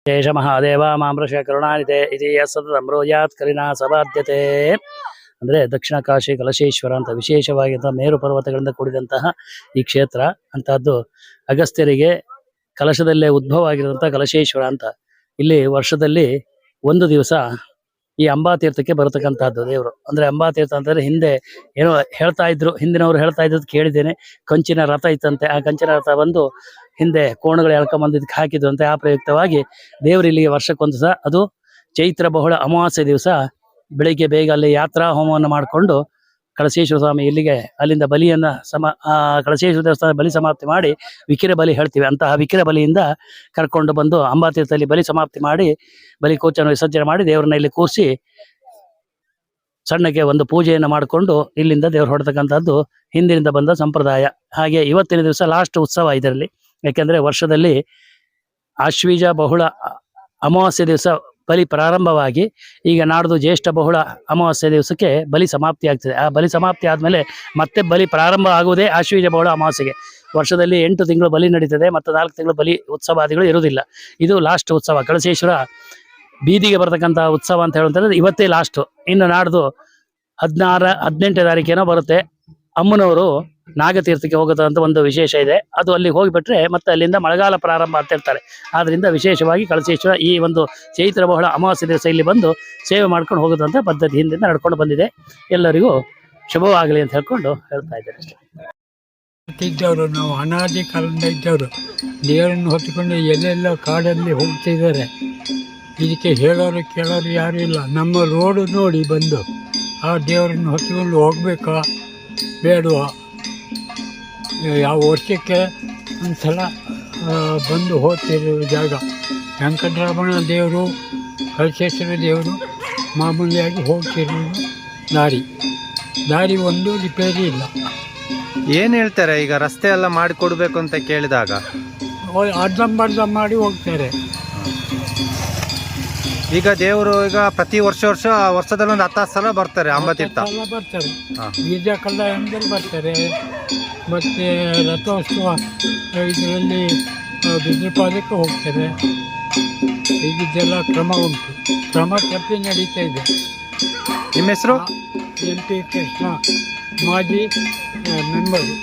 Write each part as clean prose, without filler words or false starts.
ಶೇಷ ಮಹಾದೇವ ಮಾಮೃಷ ಕರುಣಾನಿಧೆ ಇದೀಯ ಸತತಮ್ರೋಯಾತ್ ಕಲಿನಾ ಸಬಾಧ್ಯತೆ. ಅಂದರೆ ದಕ್ಷಿಣ ಕಾಶಿ ಕಲಶೇಶ್ವರ ಅಂತ ವಿಶೇಷವಾಗಿದ್ದ ಮೇರು ಪರ್ವತಗಳಿಂದ ಕೂಡಿದಂತಹ ಈ ಕ್ಷೇತ್ರ ಅಂತಹದ್ದು ಅಗಸ್ತ್ಯರಿಗೆ ಕಲಶದಲ್ಲೇ ಉದ್ಭವ ಆಗಿರುವಂತಹ ಕಲಶೇಶ್ವರ ಅಂತ. ಇಲ್ಲಿ ವರ್ಷದಲ್ಲಿ ಒಂದು ದಿವಸ ಈ ಅಂಬಾತೀರ್ಥಕ್ಕೆ ಬರತಕ್ಕಂತಹದ್ದು ದೇವರು. ಅಂದ್ರೆ ಅಂಬಾತೀರ್ಥ ಅಂತಂದ್ರೆ ಹಿಂದೆ ಏನೋ ಹೇಳ್ತಾ ಇದ್ರು, ಹಿಂದಿನವರು ಹೇಳ್ತಾ ಇದ್ದದ್ದು ಕೇಳಿದ್ದೇನೆ. ಕಂಚಿನ ರಥ ಇತ್ತಂತೆ, ಆ ಕಂಚಿನ ರಥ ಬಂದು ಹಿಂದೆ ಕೋಣಗಳು ಎಳ್ಕೊಂಬಂದು ಇದಕ್ಕೆ ಹಾಕಿದ್ರು ಅಂತೆ. ಆ ಪ್ರಯುಕ್ತವಾಗಿ ದೇವರು ಇಲ್ಲಿಗೆ ವರ್ಷಕ್ಕೊಂದು ಸಹ, ಅದು ಚೈತ್ರ ಬಹುಳ ಅಮಾವಾಸ್ಯೆ ದಿವಸ ಬೆಳಿಗ್ಗೆ ಬೇಗ ಅಲ್ಲಿ ಯಾತ್ರಾ ಹೋಮವನ್ನು ಮಾಡಿಕೊಂಡು ಕಳಸೇಶ್ವರ ಸ್ವಾಮಿ ಇಲ್ಲಿಗೆ ಅಲ್ಲಿಂದ ಬಲಿಯನ್ನ ಕಳಸೇಶ್ವರ ದೇವಸ್ಥಾನ ಬಲಿ ಸಮಾಪ್ತಿ ಮಾಡಿ ವಿಕಿರ ಬಲಿ ಹೇಳ್ತೀವಿ, ಅಂತಹ ವಿಕಿರ ಬಲಿಯಿಂದ ಕರ್ಕೊಂಡು ಬಂದು ಅಂಬಾತೀರ್ಥದಲ್ಲಿ ಬಲಿ ಸಮಾಪ್ತಿ ಮಾಡಿ ಬಲಿ ಕೋಚನ್ನು ವಿಸರ್ಜನೆ ಮಾಡಿ ದೇವರನ್ನ ಇಲ್ಲಿ ಕೂರಿಸಿ ಸಣ್ಣಗೆ ಒಂದು ಪೂಜೆಯನ್ನು ಮಾಡಿಕೊಂಡು ಇಲ್ಲಿಂದ ದೇವರು ಹೊರಡ್ತಕ್ಕಂಥದ್ದು ಹಿಂದಿನಿಂದ ಬಂದ ಸಂಪ್ರದಾಯ. ಹಾಗೆ ಇವತ್ತಿನ ದಿವಸ ಲಾಸ್ಟ್ ಉತ್ಸವ ಇದರಲ್ಲಿ. ಯಾಕೆಂದ್ರೆ ವರ್ಷದಲ್ಲಿ ಆಶ್ವೀಜ ಬಹುಳ ಅಮಾವಾಸ್ಯೆ ದಿವಸ ಬಲಿ ಪ್ರಾರಂಭವಾಗಿ ಈಗ ನಾಡ್ದು ಜ್ಯೇಷ್ಠ ಬಹುಳ ಅಮಾವಾಸ್ಯೆ ದಿವಸಕ್ಕೆ ಬಲಿ ಸಮಾಪ್ತಿ ಆಗ್ತದೆ. ಆ ಬಲಿ ಸಮಾಪ್ತಿ ಆದಮೇಲೆ ಮತ್ತೆ ಬಲಿ ಪ್ರಾರಂಭ ಆಗುವುದೇ ಆಶ್ವೀಜ ಬಹುಳ ಅಮಾವಾಸ್ಯೆಗೆ. ವರ್ಷದಲ್ಲಿ 8 ತಿಂಗಳು ಬಲಿ ನಡೀತದೆ, ಮತ್ತು 4 ತಿಂಗಳು ಬಲಿ ಉತ್ಸವಾದಿಗಳು ಇರುವುದಿಲ್ಲ. ಇದು ಲಾಸ್ಟ್ ಉತ್ಸವ. ಕಳಸೇಶ್ವರ ಬೀದಿಗೆ ಬರತಕ್ಕಂಥ ಉತ್ಸವ ಅಂತ ಹೇಳುವಂಥದ್ದು ಇವತ್ತೇ ಲಾಸ್ಟು. ಇನ್ನು ನಾಡ್ದು 16-18 ತಾರೀಕೇನೋ ಬರುತ್ತೆ. ಅಮ್ಮನವರು ನಾಗತೀರ್ಥಕ್ಕೆ ಹೋಗುತ್ತಂತ ಒಂದು ವಿಶೇಷ ಇದೆ. ಅದು ಅಲ್ಲಿಗೆ ಹೋಗಿಬಿಟ್ರೆ ಮತ್ತೆ ಅಲ್ಲಿಂದ ಮಳೆಗಾಲ ಪ್ರಾರಂಭ ಅಂತ ಹೇಳ್ತಾರೆ. ಆದ್ರಿಂದ ವಿಶೇಷವಾಗಿ ಕಳಸೇಶ್ವರ ಈ ಒಂದು ಚೈತ್ರ ಬಹುಳ ಅಮಾವಾಸ್ಯೆ ದಿವಸ ಇಲ್ಲಿ ಬಂದು ಸೇವೆ ಮಾಡ್ಕೊಂಡು ಹೋಗುತ್ತಂತ ಪದ್ಧತಿ ಹಿಂದಿಂದ ನಡ್ಕೊಂಡು ಬಂದಿದೆ. ಎಲ್ಲರಿಗೂ ಶುಭವಾಗಲಿ ಅಂತ ಹೇಳ್ಕೊಂಡು ಹೇಳ್ತಾ ಇದ್ದೇನೆ ಅಷ್ಟೇ. ಇದ್ದವರು ನಾವು ಅನಾದಿ ಕಾಲದಿಂದ ಇದ್ದವರು ದೇವರನ್ನು ಹೊತ್ತುಕೊಂಡು ಎಲ್ಲೆಲ್ಲ ಕಾಡಲ್ಲಿ ಹೋಗ್ತಿದ್ದಾರೆ. ಇದಕ್ಕೆ ಹೇಳೋರು ಕೇಳೋರು ಯಾರೂ ಇಲ್ಲ. ನಮ್ಮ ರೋಡು ನೋಡಿ ಬಂದು ಆ ದೇವರನ್ನು ಹೊತ್ತುಕೊಂಡು ಹೋಗ್ಬೇಕಾ ಬೇಡವಾ, ಯಾವ ವರ್ಷಕ್ಕೆ ಒಂದು ಸಲ ಬಂದು ಹೋಗ್ತಿರೋ ಜಾಗ. ವೆಂಕಟರಮಣ ದೇವರು, ಕಳಸೇಶ್ವರ ದೇವರು ಮಾಮೂಲಿಯಾಗಿ ಹೋಗ್ತಿರೋದು ದಾರಿ ಒಂದು ರಿಪೇರಿ ಇಲ್ಲ. ಏನು ಹೇಳ್ತಾರೆ ಈಗ ರಸ್ತೆ ಎಲ್ಲ ಮಾಡಿಕೊಡ್ಬೇಕು ಅಂತ ಕೇಳಿದಾಗ ಅರ್ಧಂಬರ್ಧ ಮಾಡಿ ಹೋಗ್ತಾರೆ. ಈಗ ದೇವರು ಈಗ ಪ್ರತಿ ವರ್ಷದಲ್ಲಿ ಒಂದು 10 ಸಲ ಬರ್ತಾರೆ ಅಂಬಾತೀರ್ಥ ಬರ್ತಾರೆ. ಬೀಜ ಕಲ್ಲ ಎಂದಲ್ಲಿ ಬರ್ತಾರೆ. ಮತ್ತು ರಥೋತ್ಸವ ಇದರಲ್ಲಿ ಬಿದ್ರಪಾದಕ್ಕೆ ಹೋಗ್ತಾರೆ. ಇದೆಲ್ಲ ಕ್ರಮ ಉಂಟು, ಕ್ರಮ ತಪ್ಪಿ ನಡೀತಾ ಇದೆ. ನಿಮ್ಮ ಹೆಸರು? MP ಕೃಷ್ಣ, ಮಾಜಿ ಮೆಂಬರು.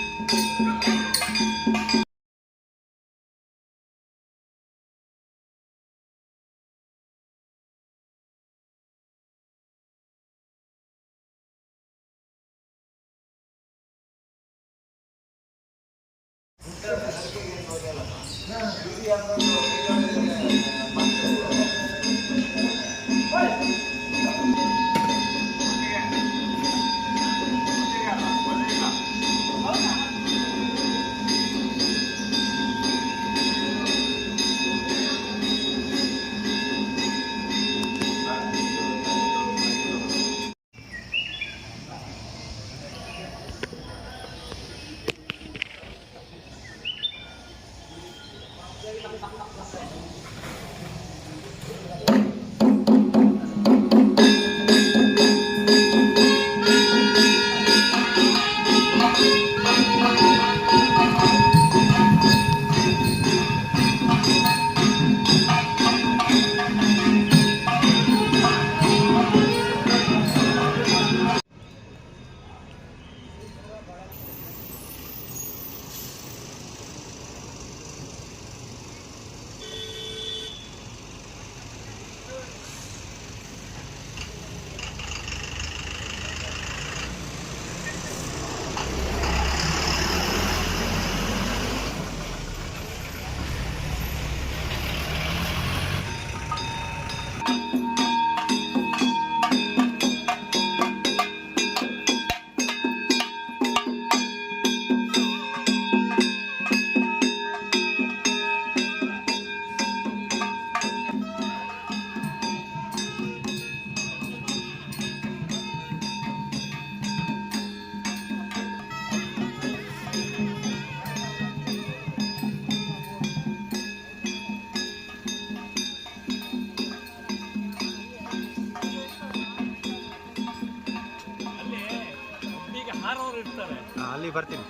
ಅಲ್ಲಿ ಬರ್ತೀನಿ.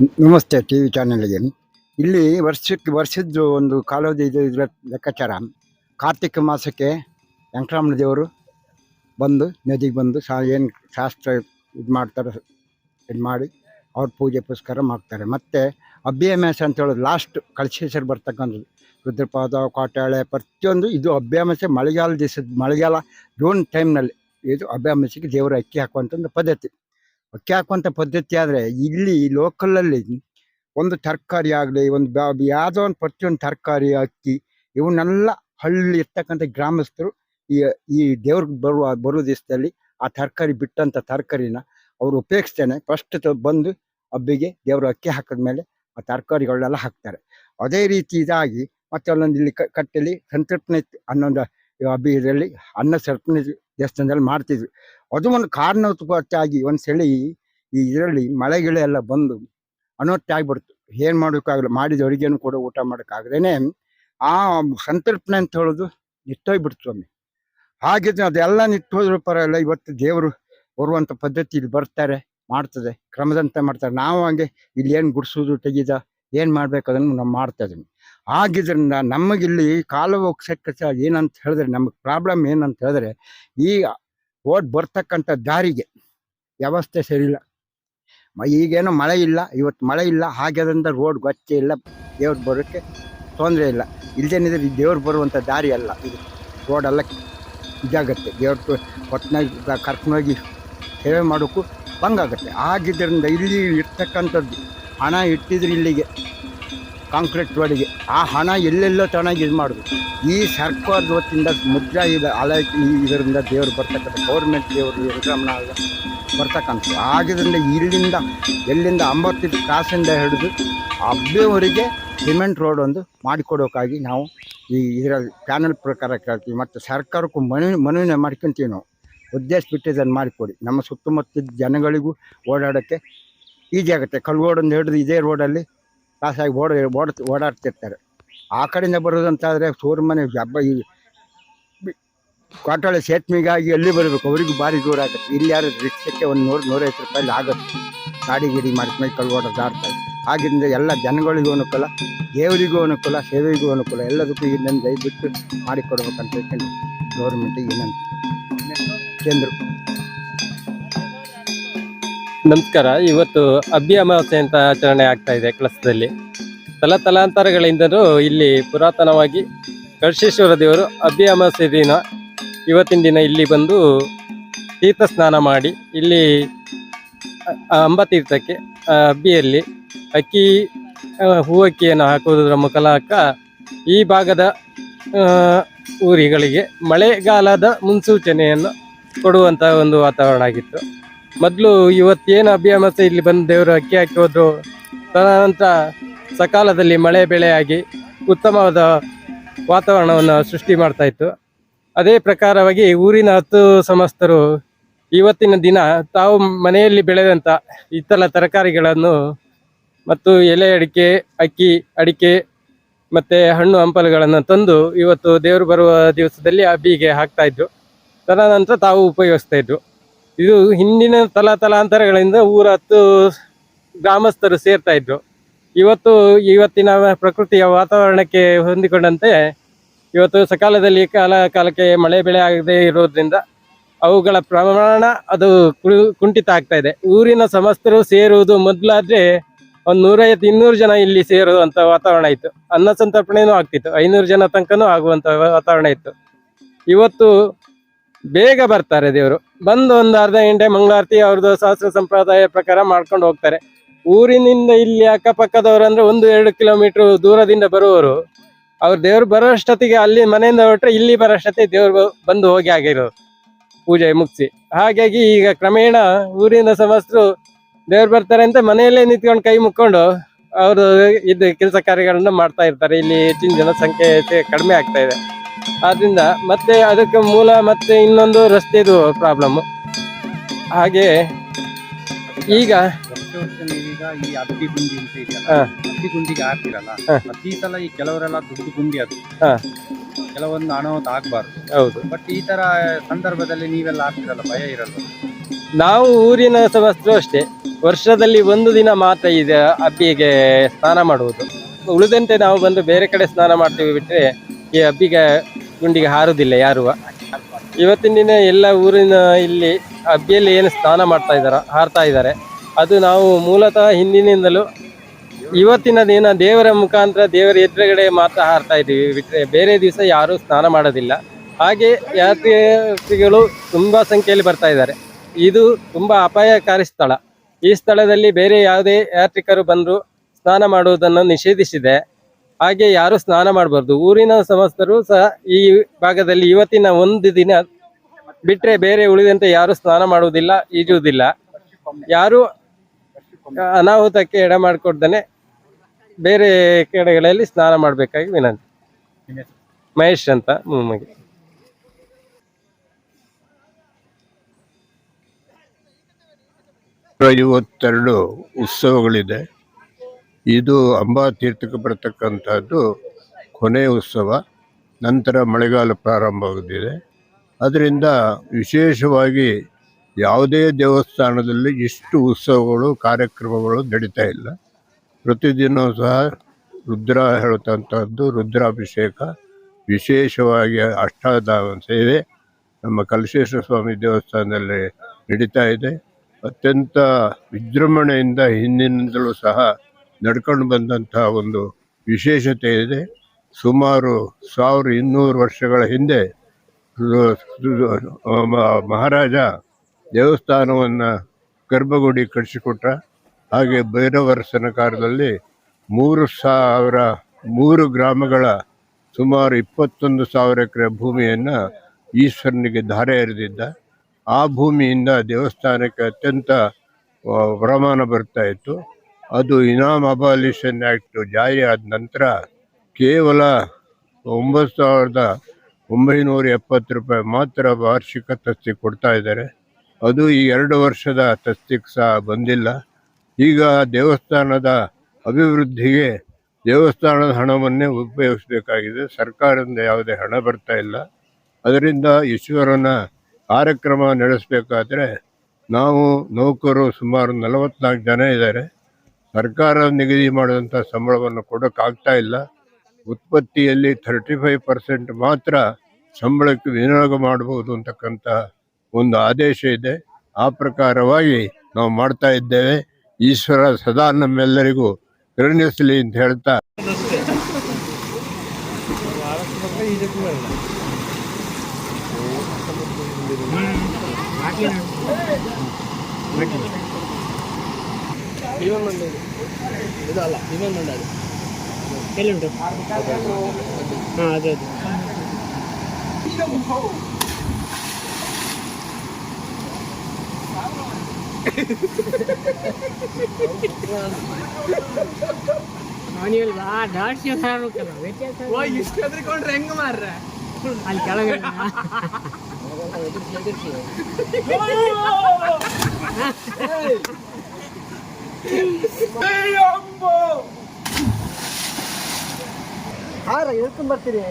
ನಮಸ್ತೆ ಟಿ ವಿ ಚಾನಲ್ಗೆ. ಇಲ್ಲಿ ವರ್ಷದ್ದು ಒಂದು ಕಾಲದ ಇದರ ಲೆಕ್ಕಾಚಾರ. ಕಾರ್ತಿಕ ಮಾಸಕ್ಕೆ ವೆಂಕಟರಮಣ ದೇವರು ಬಂದು ನದಿಗೆ ಬಂದು ಏನು ಶಾಸ್ತ್ರ ಇದು ಮಾಡ್ತಾರೆ, ಇದು ಮಾಡಿ ಅವ್ರ ಪೂಜೆ ಪುರಸ್ಕಾರ ಮಾಡ್ತಾರೆ. ಮತ್ತು ಅಭ್ಯಾಸ ಅಂತ ಹೇಳೋದು ಲಾಸ್ಟ್ ಕಳಶೇಶ್ವರ ಬರ್ತಕ್ಕಂಥದ್ದು. ರುದ್ರಪಾದ, ಕಾಟಾಳೆ ಪ್ರತಿಯೊಂದು ಇದು ಅಭ್ಯಾಸ. ಮಳೆಗಾಲ ಜೂನ್ ಟೈಮ್ನಲ್ಲಿ ಇದು ಅಭ್ಯಾಸಕ್ಕೆ ದೇವರು ಅಕ್ಕಿ ಹಾಕುವಂಥ ಪದ್ಧತಿ. ಅಕ್ಕಿ ಹಾಕುವಂಥ ಪದ್ಧತಿ. ಆದರೆ ಇಲ್ಲಿ ಲೋಕಲಲ್ಲಿ ಒಂದು ತರಕಾರಿ ಆಗಲಿ, ಒಂದು ಯಾವುದೋ ಒಂದು ಪ್ರತಿಯೊಂದು ತರಕಾರಿ, ಅಕ್ಕಿ, ಇವನ್ನೆಲ್ಲ ಹಳ್ಳಿ ಇರ್ತಕ್ಕಂಥ ಗ್ರಾಮಸ್ಥರು ಈ ದೇವ್ರಿಗೆ ಬರುವ ದಿವಸದಲ್ಲಿ ಆ ತರಕಾರಿ ಬಿಟ್ಟಂಥ ತರಕಾರಿನ ಅವರು ಉಪಯೋಗಿಸ್ತೇನೆ ಫಸ್ಟ್ ಬಂದು ಹಬ್ಬಿಗೆ ದೇವರು ಅಕ್ಕಿ ಹಾಕಿದ್ಮೇಲೆ ಆ ತರಕಾರಿಗಳನ್ನೆಲ್ಲ ಹಾಕ್ತಾರೆ. ಅದೇ ರೀತಿ ಇದಾಗಿ ಮತ್ತೆ ಅಲ್ಲೊಂದು ಇಲ್ಲಿ ಕಟ್ಟೆಲಿ ಸಂತರ್ಪಣೆ ಅನ್ನೊಂದು ಹಬ್ಬಿ ಇದರಲ್ಲಿ ಅನ್ನ ಸಂತರ್ಪಣೆ ದೇವಸ್ಥಾನದಲ್ಲಿ ಮಾಡ್ತಿದ್ವಿ. ಅದು ಒಂದು ಕಾರಣೋತ್ಪತ್ತಾಗಿ ಒಂದು ಸಲ ಈ ಇದರಲ್ಲಿ ಮಳೆಗಿಳೆ ಎಲ್ಲ ಬಂದು ಅನವತ್ಯ ಆಗಿಬಿಡ್ತು. ಏನು ಮಾಡೋಕ್ಕಾಗಲ್ಲ, ಮಾಡಿದ ಅಡುಗೆನೂ ಕೂಡ ಊಟ ಮಾಡೋಕ್ಕಾಗದೇನೆ ಆ ಸಂತರ್ಪಣೆ ಅಂತ ಹೇಳೋದು ನಿಟ್ಟೋಗ್ಬಿಡ್ತು ಸ್ವಾಮಿ. ಹಾಗಿದ್ರೆ ಅದೆಲ್ಲ ನಿಟ್ಟೋದ್ರ ಪರವಾಗಿಲ್ಲ. ಇವತ್ತು ದೇವರು ಬರುವಂಥ ಪದ್ಧತಿ ಇಲ್ಲಿ ಬರ್ತಾರೆ, ಮಾಡ್ತದೆ, ಕ್ರಮದಂತೆ ಮಾಡ್ತಾರೆ. ನಾವು ಹಂಗೆ ಇಲ್ಲಿ ಏನು ಗುಡಿಸೋದು ತೆಗೀದ ಏನು ಮಾಡ್ಬೇಕು ಅದನ್ನು ನಾವು ಮಾಡ್ತಾ ಇದ್ದೀವಿ. ಆಗಿದ್ರಿಂದ ನಮಗಿಲ್ಲಿ ಕಾಲು ಹೋಗ್ಸಕ್ಕೆ ಏನಂತ ಹೇಳಿದ್ರೆ ನಮಗೆ ಪ್ರಾಬ್ಲಮ್ ಏನಂತ ಹೇಳಿದ್ರೆ ಈ ಓಟ್ ಬರ್ತಕ್ಕಂಥ ದಾರಿಗೆ ವ್ಯವಸ್ಥೆ ಸರಿಯಿಲ್ಲ. ಈಗೇನೋ ಮಳೆ ಇಲ್ಲ, ಇವತ್ತು ಮಳೆ ಇಲ್ಲ, ಹಾಗೆದ್ರಿಂದ ರೋಡ್ ಗೊಚ್ಚೆ ಇಲ್ಲ, ದೇವ್ರು ಬರೋಕ್ಕೆ ತೊಂದರೆ ಇಲ್ಲ. ಇಲ್ದೇನಿದ್ರೆ ಈ ದೇವ್ರು ಬರುವಂಥ ದಾರಿ ಅಲ್ಲ ಇದು. ರೋಡೆಲ್ಲ ಇದಾಗತ್ತೆ, ದೇವ್ರ ಹೊತ್ತಿನಾಗ ಕರ್ಕೊಂಡೋಗಿ ಸೇವೆ ಮಾಡೋಕ್ಕೂ ಬಂಗಾಗತ್ತೆ. ಆಗಿದ್ದರಿಂದ ಇಲ್ಲಿ ಇರ್ತಕ್ಕಂಥದ್ದು ಹಣ ಇಟ್ಟಿದ್ರೆ ಇಲ್ಲಿಗೆ ಕಾಂಕ್ರೀಟ್ ರೋಡಿಗೆ, ಆ ಹಣ ಎಲ್ಲೆಲ್ಲೋ ಚೆನ್ನಾಗಿ ಇದು ಮಾಡೋದು. ಈ ಸರ್ಕಾರದ ಹೊತ್ತಿಂದ ಮುದ್ರಾ ಇದೆ ಇದರಿಂದ ದೇವರು ಬರ್ತಕ್ಕಂಥ ಗೌರ್ಮೆಂಟ್ ದೇವರು ವಿಕ್ರಮಣ ಬರ್ತಕ್ಕಂಥದ್ದು. ಆಗಿದ್ದರಿಂದ ಇಲ್ಲಿಂದ ಎಲ್ಲಿಂದ 50 ಕಾಸಿಂದ ಹಿಡಿದು ಅಬ್ಬೇವರೆಗೆ ಸಿಮೆಂಟ್ ರೋಡ್ ಒಂದು ಮಾಡಿಕೊಡೋಕ್ಕಾಗಿ ನಾವು ಇದರಲ್ಲಿ ಪ್ಯಾನಲ್ ಪ್ರಕಾರ ಕೇಳ್ತೀವಿ. ಮತ್ತು ಸರ್ಕಾರಕ್ಕೂ ಮನವಿನೇ ಮಾಡ್ಕೊತೀವಿ ನಾವು. ಉದ್ದೇಶ ಬಿಟ್ಟು ಇದನ್ನು ಮಾಡಿಕೊಡಿ, ನಮ್ಮ ಸುತ್ತಮುತ್ತ ಜನಗಳಿಗೂ ಓಡಾಡೋಕ್ಕೆ ಈಜಿ ಆಗುತ್ತೆ. ಕಲ್ಗೋಡೊಂದು ಹಿಡಿದು ಇದೇ ರೋಡಲ್ಲಿ ಕಾಸಾಗಿ ಓಡಾಡ್ತಿರ್ತಾರೆ. ಆ ಕಡೆಯಿಂದ ಬರೋದಂತಾದರೆ ಸೂರ್ಮನೆ ಹಬ್ಬ ಈ ಕಾಟಾಳೆ ಸೇತುವೆಗಾಗಿ ಎಲ್ಲಿ ಬರಬೇಕು, ಅವರಿಗೂ ಭಾರಿ ದೂರ ಆಗುತ್ತೆ. ಇಲ್ಲಿ ಯಾರು ರಿಕ್ಷಕ್ಕೆ ಒಂದು 100-150 ರೂಪಾಯಲ್ಲಿ ಆಗುತ್ತೆ. ಗಾಡಿ ಮಾಡ್ಕೊಂಡು ಕಲ್ಗೋಡ ದಾಡ್ತಾರೆ. ಆಗಿದ್ದರಿಂದ ಎಲ್ಲ ಜನಗಳಿಗೂ ಅನುಕೂಲ, ದೇವರಿಗೂ ಅನುಕೂಲ, ಸೇವೆಗೂ ಅನುಕೂಲ, ಎಲ್ಲದಕ್ಕೂ ಇದನ್ನು ದಯವಿಟ್ಟು ಮಾಡಿಕೊಡ್ಬೇಕಂತ ಹೇಳ್ಕೊಂಡು ಗೌರ್ಮೆಂಟಿಗೆ ಏನಂತ ಕೇಂದ್ರ. ನಮಸ್ಕಾರ. ಇವತ್ತು ಅಬ್ಬಿ ಅಮಾವಾಸ್ಯೆ ಅಂತ ಆಚರಣೆ ಆಗ್ತಾ ಇದೆ ಕಳಸದಲ್ಲಿ. ತಲಾಂತರಗಳಿಂದಲೂ ಇಲ್ಲಿ ಪುರಾತನವಾಗಿ ಕಳಶೇಶ್ವರ ದೇವರು ಅಬ್ಬಿ ಅಮಾವಾಸ್ಯೆ ದಿನ ಇವತ್ತಿನ ದಿನ ಇಲ್ಲಿ ಬಂದು ತೀರ್ಥ ಸ್ನಾನ ಮಾಡಿ ಇಲ್ಲಿ ಅಂಬತೀರ್ಥಕ್ಕೆ ಅಬ್ಬಿಯಲ್ಲಿ ಅಕ್ಕಿ ಹೂವಕ್ಕಿಯನ್ನು ಹಾಕುವುದರ ಮುಖಾಂತರ ಈ ಭಾಗದ ಊರುಗಳಿಗೆ ಮಳೆಗಾಲದ ಮುನ್ಸೂಚನೆಯನ್ನು ಕೊಡುವಂಥ ಒಂದು ವಾತಾವರಣ ಆಗಿತ್ತು. ಮೊದಲು ಇವತ್ತೇನು ಅಬ್ಬಿ ಅಮಾವಾಸ್ಯೆ ಇಲ್ಲಿ ಬಂದು ದೇವರು ಅಕ್ಕಿ ಹಾಕಿ ಹೋದ್ರು, ತದನಂತರ ಸಕಾಲದಲ್ಲಿ ಮಳೆ ಬೆಳೆಯಾಗಿ ಉತ್ತಮವಾದ ವಾತಾವರಣವನ್ನು ಸೃಷ್ಟಿ ಮಾಡ್ತಾ ಇತ್ತು. ಅದೇ ಪ್ರಕಾರವಾಗಿ ಊರಿನ 10 ಸಮಸ್ತರು ಇವತ್ತಿನ ದಿನ ತಾವು ಮನೆಯಲ್ಲಿ ಬೆಳೆದಂಥ ಇತರ ತರಕಾರಿಗಳನ್ನು ಮತ್ತು ಎಲೆ ಅಡಿಕೆ, ಅಡಿಕೆ ಮತ್ತು ಹಣ್ಣು ಹಂಪಲುಗಳನ್ನು ತಂದು ಇವತ್ತು ದೇವರು ಬರುವ ದಿವಸದಲ್ಲಿ ಅಬ್ಬಿಗೆ ಹಾಕ್ತಾ ಇದ್ರು. ತದನಂತರ ತಾವು ಉಪಯೋಗಿಸ್ತಾ ಇದ್ರು. ಇದು ಹಿಂದಿನ ತಲಾಂತರಗಳಿಂದ ಊರ 10 ಗ್ರಾಮಸ್ಥರು ಸೇರ್ತಾ ಇದ್ರು. ಇವತ್ತಿನ ಪ್ರಕೃತಿಯ ವಾತಾವರಣಕ್ಕೆ ಹೊಂದಿಕೊಂಡಂತೆ ಇವತ್ತು ಸಕಾಲದಲ್ಲಿ ಕಾಲಕ್ಕೆ ಮಳೆ ಬೆಳೆ ಆಗದೆ ಇರೋದ್ರಿಂದ ಅವುಗಳ ಪ್ರಮಾಣ ಅದು ಕುಂಠಿತ ಆಗ್ತಾ ಇದೆ. ಊರಿನ ಸಮಸ್ತರು ಸೇರುವುದು ಮೊದಲಾದ್ರೆ ಒಂದು 150-200 ಜನ ಇಲ್ಲಿ ಸೇರುವಂಥ ವಾತಾವರಣ ಇತ್ತು. ಅನ್ನ ಸಂತರ್ಪಣೆನೂ ಆಗ್ತಿತ್ತು, 500 ಜನ ತನಕನೂ ಆಗುವಂಥ ವಾತಾವರಣ ಇತ್ತು. ಇವತ್ತು ಬೇಗ ಬರ್ತಾರೆ ದೇವರು, ಬಂದು ಒಂದು ಅರ್ಧ ಗಂಟೆ ಮಂಗಳಾರತಿ ಅವ್ರದ್ದು ಶಾಸ್ತ್ರ ಸಂಪ್ರದಾಯ ಪ್ರಕಾರ ಮಾಡ್ಕೊಂಡು ಹೋಗ್ತಾರೆ. ಊರಿನಿಂದ ಇಲ್ಲಿ ಅಕ್ಕಪಕ್ಕದವರು ಅಂದ್ರೆ 1-2 ಕಿಲೋಮೀಟರ್ ದೂರದಿಂದ ಬರುವವರು ಅವ್ರ ದೇವ್ರು ಬರೋಷ್ಟೊತ್ತಿಗೆ ಅಲ್ಲಿ ಮನೆಯಿಂದ ಹೊರಟ್ರೆ ಇಲ್ಲಿ ಬರೋಷ್ಟೊತ್ತಿಗೆ ದೇವ್ರು ಬಂದು ಹೋಗಿ ಆಗಿರೋರು ಪೂಜೆ ಮುಗಿಸಿ. ಹಾಗಾಗಿ ಈಗ ಕ್ರಮೇಣ ಊರಿನ ಸಮಸ್ತರು ದೇವ್ರು ಬರ್ತಾರೆ ಅಂತ ಮನೆಯಲ್ಲೇ ನಿಂತ್ಕೊಂಡು ಕೈ ಮುಕ್ಕೊಂಡು ಅವರು ಇದು ಕೆಲಸ ಕಾರ್ಯಗಳನ್ನು ಮಾಡ್ತಾ ಇರ್ತಾರೆ. ಇಲ್ಲಿ ಹೆಚ್ಚಿನ ಜನಸಂಖ್ಯೆ ಕಡಿಮೆ ಆಗ್ತಾ ಇದೆ. ಆದ್ರಿಂದ ಮತ್ತೆ ಅದಕ್ಕೆ ಮೂಲ ಮತ್ತೆ ಇನ್ನೊಂದು ರಸ್ತೆದು ಪ್ರಾಬ್ಲಮ್ಮು. ಹಾಗೆ ಈಗ ನೀವೀಗ ಈ ಅಬ್ಬಿ ಗುಂಡಿ ಅಂತ ಇದೆಯಲ್ಲ, ಅಬ್ಬಿ ಗುಂಡಿಗೆ ಹಾಕ್ತಿರಲ್ಲ, ಪ್ರತಿ ಸಲ ಈ ಕೆಲವರೆಲ್ಲ ದೊಡ್ಡ ಗುಂಡಿ ಅದು ಕೆಲವೊಂದು ಅನಾಹುತ ಆಗ್ಬಾರ್ದು. ಹೌದು, ಬಟ್ ಈ ತರ ಸಂದರ್ಭದಲ್ಲಿ ನೀವೆಲ್ಲ ಹಾಕ್ತಿರಲ್ಲ, ಭಯ ಇರಲ್ಲ? ನಾವು ಊರಿನ ಸಮಸ್ತರು ಅಷ್ಟೇ ವರ್ಷದಲ್ಲಿ ಒಂದು ದಿನ ಮಾತ್ರ ಇದೆ ಹಬ್ಬಿಗೆ ಸ್ನಾನ ಮಾಡುವುದು. ಉಳಿದಂತೆ ನಾವು ಬಂದು ಬೇರೆ ಕಡೆ ಸ್ನಾನ ಮಾಡ್ತೀವಿ ಬಿಟ್ಟರೆ ಈ ಹಬ್ಬಿಗೆ ಗುಂಡಿಗೆ ಹಾರುವುದಿಲ್ಲ ಯಾರುವ. ಇವತ್ತಿನ ದಿನ ಎಲ್ಲ ಊರಿನ ಇಲ್ಲಿ ಹಬ್ಬಿಯಲ್ಲಿ ಏನು ಸ್ನಾನ ಹಾರ್ತಾ ಇದ್ದಾರೆ, ಅದು ನಾವು ಮೂಲತಃ ಹಿಂದಿನಿಂದಲೂ ಇವತ್ತಿನ ದಿನ ದೇವರ ಮುಖಾಂತರ ದೇವರ ಎದುರುಗಡೆ ಮಾತ್ರ ಹಾರ್ತಾ ಇದ್ದೀವಿ ಬಿಟ್ಟರೆ ಬೇರೆ ದಿವಸ ಯಾರೂ ಸ್ನಾನ ಮಾಡೋದಿಲ್ಲ. ಹಾಗೆ ಯಾತ್ರಿಗಳು ತುಂಬ ಸಂಖ್ಯೆಯಲ್ಲಿ ಬರ್ತಾ ಇದ್ದಾರೆ. ಇದು ತುಂಬ ಅಪಾಯಕಾರಿ ಸ್ಥಳ. ಈ ಸ್ಥಳದಲ್ಲಿ ಬೇರೆ ಯಾವುದೇ ಯಾತ್ರಿಕರು ಬಂದರೂ ಸ್ನಾನ ಮಾಡುವುದನ್ನು ನಿಷೇಧಿಸಿದೆ. ಹಾಗೆ ಯಾರು ಸ್ನಾನ ಮಾಡಬಾರ್ದು. ಊರಿನ ಸಮಸ್ತರು ಸಹ ಈ ಭಾಗದಲ್ಲಿ ಇವತ್ತಿನ ಒಂದು ದಿನ ಬಿಟ್ಟರೆ ಬೇರೆ ಉಳಿದಂತೆ ಯಾರು ಸ್ನಾನ ಮಾಡುವುದಿಲ್ಲ, ಈಜುವುದಿಲ್ಲ. ಯಾರು ಅನಾಹುತಕ್ಕೆ ಎಡೆ ಮಾಡಿಕೊಡ್ದೇ ಬೇರೆ ಕಡೆಗಳಲ್ಲಿ ಸ್ನಾನ ಮಾಡಬೇಕಾಗಿ ವಿನಂತಿ. ಮಹೇಶ್ ಅಂತ ಮುಮ್ಮಗೆ. 52 ಉತ್ಸವಗಳಿದೆ. ಇದು ಅಂಬಾ ತೀರ್ಥಕ್ಕೆ ಬರತಕ್ಕಂಥದ್ದು ಕೊನೆಯ ಉತ್ಸವ. ನಂತರ ಮಳೆಗಾಲ ಪ್ರಾರಂಭವಾಗುತ್ತಿದೆ. ಅದರಿಂದ ವಿಶೇಷವಾಗಿ ಯಾವುದೇ ದೇವಸ್ಥಾನದಲ್ಲಿ ಇಷ್ಟು ಉತ್ಸವಗಳು ಕಾರ್ಯಕ್ರಮಗಳು ನಡೀತಾ ಇಲ್ಲ. ಪ್ರತಿದಿನ ಸಹ ರುದ್ರ ಹೇಳುವಂಥದ್ದು ರುದ್ರಾಭಿಷೇಕ, ವಿಶೇಷವಾಗಿ ಅಷ್ಟಾಧಾಮ ಸೇವೆ ನಮ್ಮ ಕಲಶೇಶ್ವರ ಸ್ವಾಮಿ ದೇವಸ್ಥಾನದಲ್ಲಿ ನಡೀತಾ ಇದೆ. ಅತ್ಯಂತ ವಿಜೃಂಭಣೆಯಿಂದ ಹಿಂದಿನಿಂದಲೂ ಸಹ ನಡ್ಕೊಂಡು ಬಂದಂಥ ಒಂದು ವಿಶೇಷತೆ ಇದೆ. ಸುಮಾರು 1200 ವರ್ಷಗಳ ಹಿಂದೆ ಮಹಾರಾಜ ದೇವಸ್ಥಾನವನ್ನು ಗರ್ಭಗುಡಿ ಕಟ್ಟಿಸಿಕೊಟ್ಟ. ಹಾಗೆ ಭೈರವರಸನ ಕಾಲದಲ್ಲಿ 3 ಗ್ರಾಮಗಳ ಸುಮಾರು 21,000 ಎಕರೆ ಭೂಮಿಯನ್ನು ಈಶ್ವರನಿಗೆ ಧಾರೆ ಎರೆದಿದ್ದ. ಆ ಭೂಮಿಯಿಂದ ದೇವಸ್ಥಾನಕ್ಕೆ ಅತ್ಯಂತ ವರಮಾನ ಬರ್ತಾ ಇತ್ತು. ಅದು ಇನಾಮ್ ಅಬಾಲಿಷನ್ ಆ್ಯಕ್ಟ್ ಜಾರಿ ಆದ ನಂತರ ಕೇವಲ 9,970 ರೂಪಾಯಿ ಮಾತ್ರ ವಾರ್ಷಿಕ ತಸ್ತಿಗೆ ಕೊಡ್ತಾ ಇದ್ದಾರೆ. ಅದು ಈ 2 ವರ್ಷದ ತಸ್ತಿಗೆ ಸಹ ಬಂದಿಲ್ಲ. ಈಗ ದೇವಸ್ಥಾನದ ಅಭಿವೃದ್ಧಿಗೆ ದೇವಸ್ಥಾನದ ಹಣವನ್ನೇ ಉಪಯೋಗಿಸಬೇಕಾಗಿದೆ. ಸರ್ಕಾರದಿಂದ ಯಾವುದೇ ಹಣ ಬರ್ತಾ ಇಲ್ಲ. ಅದರಿಂದ ಈಶ್ವರನ ಕಾರ್ಯಕ್ರಮ ನಡೆಸಬೇಕಾದ್ರೆ ನಾವು ನೌಕರು ಸುಮಾರು 44 ಜನ ಇದ್ದಾರೆ. ಸರ್ಕಾರ ನಿಗದಿ ಮಾಡಿದಂಥ ಸಂಬಳವನ್ನು ಕೊಡೋಕ್ಕಾಗ್ತಾ ಇಲ್ಲ. ಉತ್ಪತ್ತಿಯಲ್ಲಿ 35% ಮಾತ್ರ ಸಂಬಳಕ್ಕೆ ವಿನಿಯೋಗ ಮಾಡಬಹುದು ಅಂತಕ್ಕಂಥ ಒಂದು ಆದೇಶ ಇದೆ. ಆ ಪ್ರಕಾರವಾಗಿ ನಾವು ಮಾಡ್ತಾ ಇದ್ದೇವೆ. ಈಶ್ವರ ಸದಾ ನಮ್ಮೆಲ್ಲರಿಗೂ ಕರುಣಿಸಲಿ ಅಂತ ಹೇಳ್ತಾ ಎಲ್ಲಿಂಟು? ಹಾಂ, ಅದೇ ಅವನಿಗಲ್ವಾ ಡಾಟ್ಸ್ ಇಷ್ಟಕೊಂಡ್ರೆ ಹೆಂಗ ಮಾರ್ರ ಅಲ್ಲಿ ಕೆಳಗೆ ಹಾರ ಹೇಳ್ಕೊಂಡ್ ಬರ್ತೀರಿ.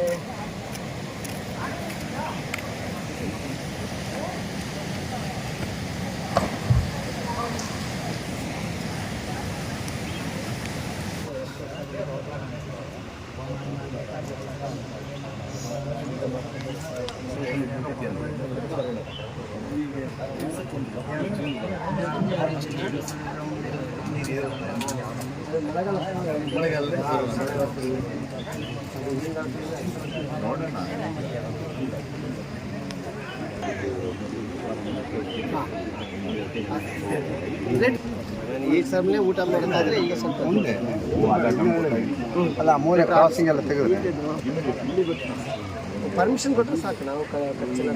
ಈ ಸಮಯ ಊಟ ಮಾಡೋದಾದ್ರೆ ಈಗ ಸ್ವಲ್ಪ ಮುಂದೆ ಅಲ್ಲ ಮೂಲೆ ಕ್ರಾಸಿಂಗ್ ಎಲ್ಲ ತೆಗೆದ್ರೆ ಪರ್ಮಿಷನ್ ಕೊಟ್ಟರೆ ಸಾಕು. ನಾವು ಖರ್ಚೆಲ್ಲ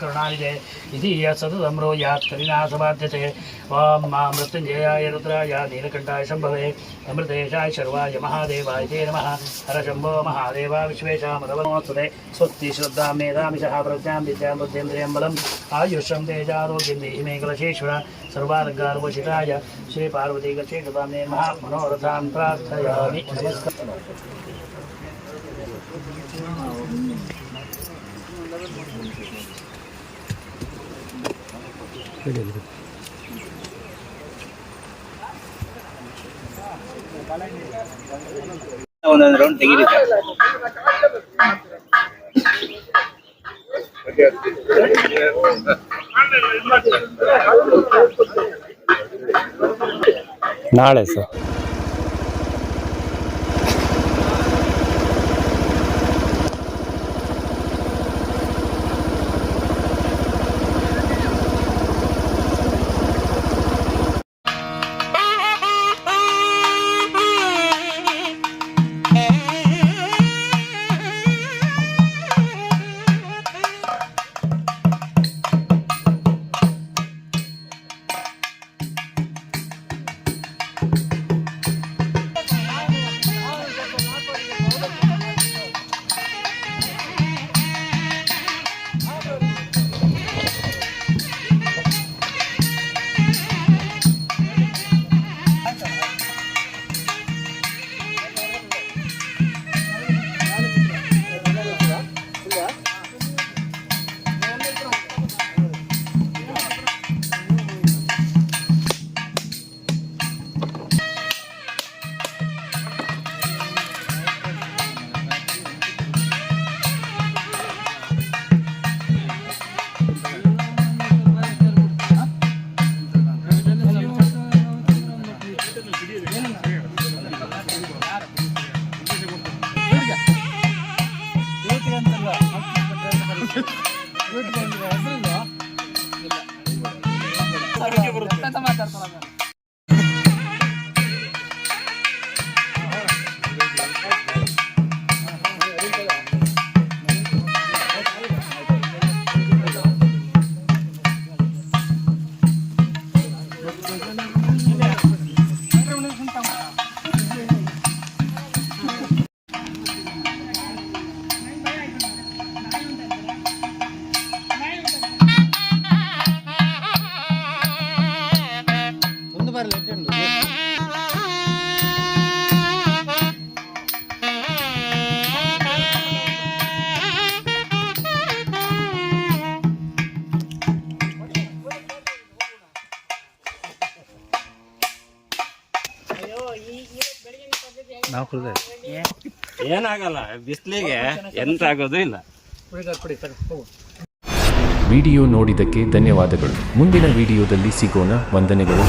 ಕರುಣಾನಿದೆ ಇತಿ ಸತತಮ್ರೋ ಯಾತ್ ಕರಿನಾಸಬಾಧ್ಯತೆ ವಾಂ ಮಾ ಮೃತ್ಯುಂಜಯಾಯ ರುದ್ರಾಯ ನೀಲಕಂಠಾಯ ಶಂಭವೇ ಅಮೃತೇಶಾಯ ಶರ್ವಾಯ ಮಹಾದೇವಾಯ ತೇ ನಮಃ ಹರ ಶಂಭೋ ಮಹಾದೇವ ವಿಶ್ವೇಶಾಮರವನೋಸ್ತುತೆ ಸ್ವಸ್ತಿ ಶ್ರದ್ಧಾಂ ಮೇಧಾಮಿಷಃ ಪ್ರಜ್ಞಾಂ ವಿದ್ಯಾಂ ಬುದ್ಧಿಂದ್ರಿಯಂ ಬಲಂ ಆಯುಷ್ಯಂ ತೇಜಾರೋಗ್ಯಂ ದೇಹಿ ಮೇ ಕಲಶೇಶ್ವರ ಸರ್ವಾಲಂಕಾರಭೂಷಿತಾಯ ಶ್ರೀ ಪಾರ್ವತಿ ಗಚ್ಚೇತುತಾಂ ನಮಃ ಮನೋರಥಾನ್ ಪ್ರಾರ್ಥಯಾಮಿ ನಮಸ್ಕಾರ. ಒಂದೊಂದು ರೌಂಡ್ ತೆಗೀರಿ ನಾಳೆ ಸರ್. ಏನಾಗಲ್ಲ, ಬಿಸಿಲಿಗೆ ಎಂತ ಆಗೋದು ಇಲ್ಲ. ವಿಡಿಯೋ ನೋಡಿದ್ದಕ್ಕೆ ಧನ್ಯವಾದಗಳು. ಮುಂದಿನ ವಿಡಿಯೋದಲ್ಲಿ ಸಿಗೋಣ. ವಂದನೆಗಳು.